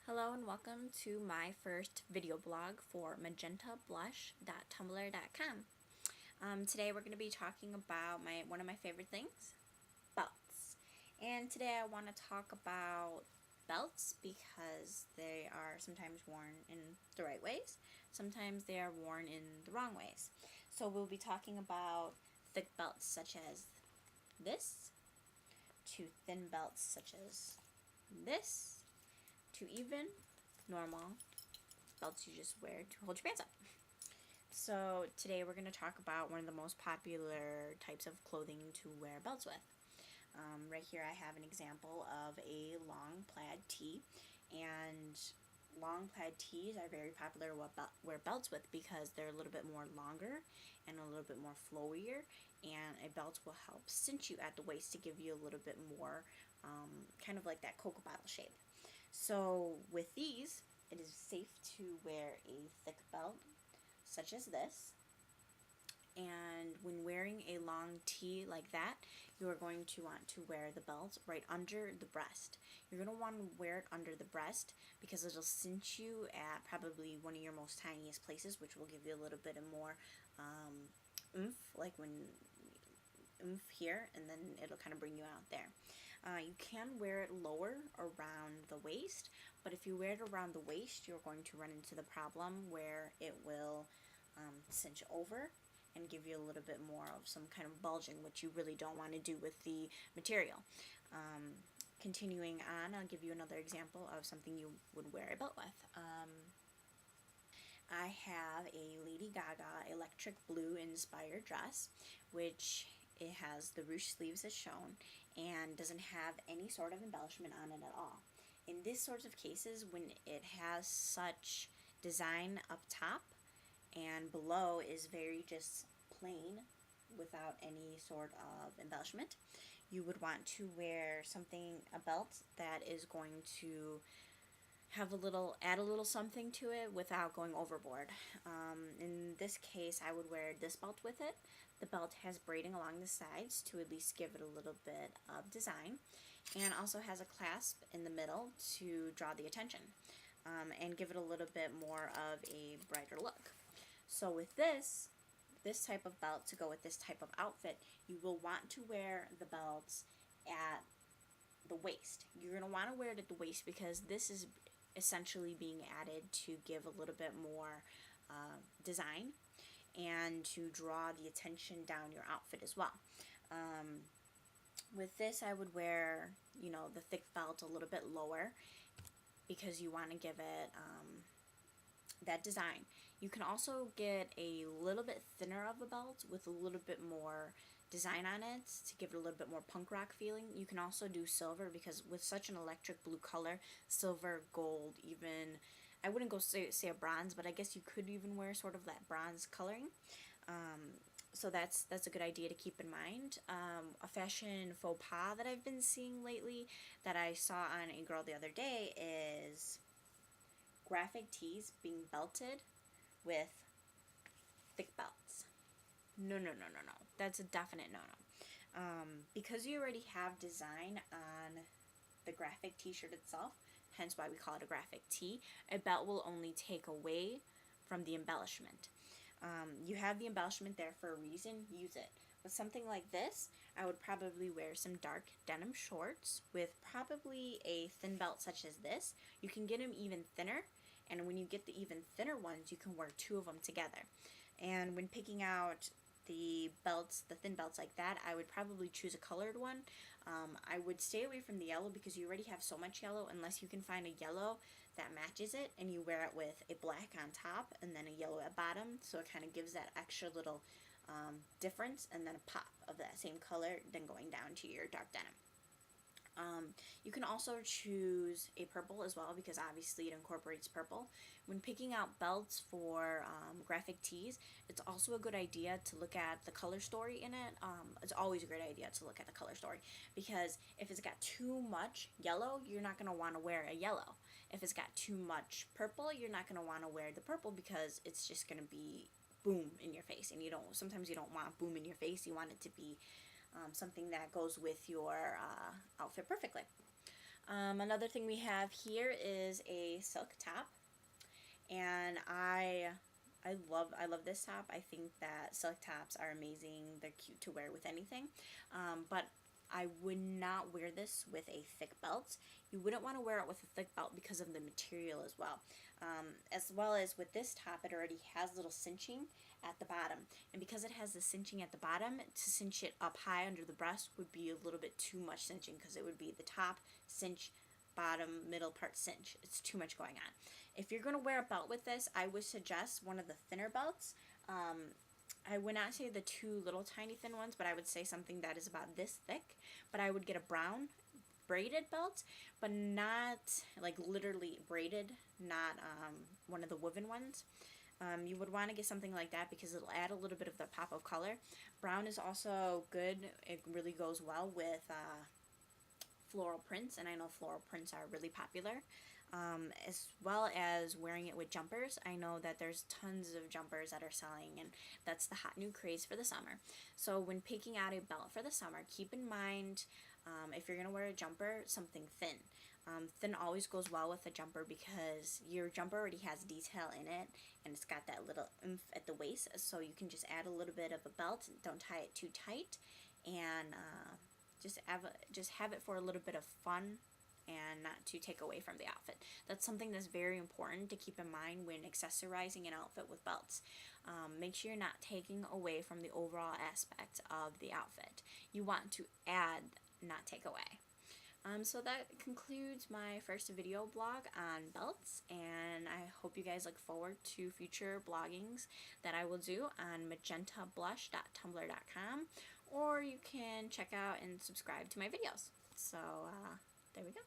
Hello and welcome to my first video blog for magentablush.tumblr.com. Today we're going to be talking about one of my favorite things, belts. And today I want to talk about belts because they are sometimes worn in the right ways, sometimes they are worn in the wrong ways. So we'll be talking about thick belts such as this, to thin belts such as this, to even normal belts you just wear to hold your pants up. So today we're going to talk about one of the most popular types of clothing to wear belts with. Right here I have an example of a long plaid tee, and long plaid tees are very popular to wear belts with because they're a little bit more longer and a little bit more flowier, and a belt will help cinch you at the waist to give you a little bit more kind of like that Cocoa bottle shape. So with these, it is safe to wear a thick belt such as this, and when wearing a long tee like that, you are going to want to wear the belt right under the breast. You're going to want to wear it under the breast because it'll cinch you at probably one of your most tiniest places, which will give you a little bit of more oomph, like when oomph here, and then it'll kind of bring you out there. You can wear it lower around the waist, but if you wear it around the waist, you're going to run into the problem where it will cinch over and give you a little bit more of some kind of bulging, which you really don't want to do with the material. Continuing on, I'll give you another example of something you would wear a belt with. I have a Lady Gaga electric blue inspired dress, which it has the ruche sleeves as shown and doesn't have any sort of embellishment on it at all. In these sorts of cases, when it has such design up top and below is very just plain without any sort of embellishment, you would want to wear a belt that is going to add a little something to it without going overboard. In this case, I would wear this belt with it. The belt has braiding along the sides to at least give it a little bit of design, and also has a clasp in the middle to draw the attention and give it a little bit more of a brighter look. So with this type of belt to go with this type of outfit, you will want to wear the belts at the waist. You're going to want to wear it at the waist because this is essentially being added to give a little bit more design and to draw the attention down your outfit as well. With this, I would wear, the thick belt a little bit lower because you want to give it that design. You can also get a little bit thinner of a belt with a little bit more design on it to give it a little bit more punk rock feeling. You can also do silver because with such an electric blue color, silver, gold, even, I wouldn't go say a bronze, but I guess you could even wear sort of that bronze coloring. So that's a good idea to keep in mind. A fashion faux pas that I've been seeing lately that I saw on a girl the other day is graphic tees being belted with thick belts. No. That's a definite no. Because you already have design on the graphic t-shirt itself, hence why we call it a graphic tee, a belt will only take away from the embellishment. You have the embellishment there for a reason, use it. With something like this, I would probably wear some dark denim shorts with probably a thin belt such as this. You can get them even thinner, and when you get the even thinner ones, you can wear two of them together. And when picking out the belts, the thin belts like that, I would probably choose a colored one. I would stay away from the yellow because you already have so much yellow, unless you can find a yellow that matches it and you wear it with a black on top and then a yellow at bottom, so it kind of gives that extra little difference and then a pop of that same color then going down to your dark denim. You can also choose a purple as well because obviously it incorporates purple. When picking out belts for graphic tees, it's also a good idea to look at the color story in it. It's always a great idea to look at the color story because if it's got too much yellow, you're not going to want to wear a yellow. If it's got too much purple, you're not going to want to wear the purple because it's just going to be boom in your face, and sometimes you don't want boom in your face. You want it to be something that goes with your outfit perfectly. Another thing we have here is a silk top, and I love this top. I think that silk tops are amazing. They're cute to wear with anything, but I would not wear this with a thick belt. You wouldn't want to wear it with a thick belt because of the material as well. As well as with this top, it already has little cinching at the bottom, and because it has the cinching at the bottom, to cinch it up high under the breast would be a little bit too much cinching, because it would be the top cinch, bottom, middle part cinch. It's too much going on. If you're going to wear a belt with this, I would suggest one of the thinner belts. I would not say the two little tiny thin ones, but I would say something that is about this thick. But I would get a brown braided belt, but not like literally braided, not one of the woven ones. You would want to get something like that because it'll add a little bit of the pop of color. Brown is also good. It really goes well with floral prints, and I know floral prints are really popular. As well as wearing it with jumpers. I know that there's tons of jumpers that are selling, and that's the hot new craze for the summer. So when picking out a belt for the summer, keep in mind, if you're going to wear a jumper, something thin. Thin always goes well with a jumper because your jumper already has detail in it, and it's got that little oomph at the waist, so you can just add a little bit of a belt. Don't tie it too tight, and just have it for a little bit of fun and not to take away from the outfit. That's something that's very important to keep in mind when accessorizing an outfit with belts. Make sure you're not taking away from the overall aspect of the outfit. You want to add, not take away. So that concludes my first video blog on belts, and I hope you guys look forward to future bloggings that I will do on magentablush.tumblr.com, or you can check out and subscribe to my videos. So there we go.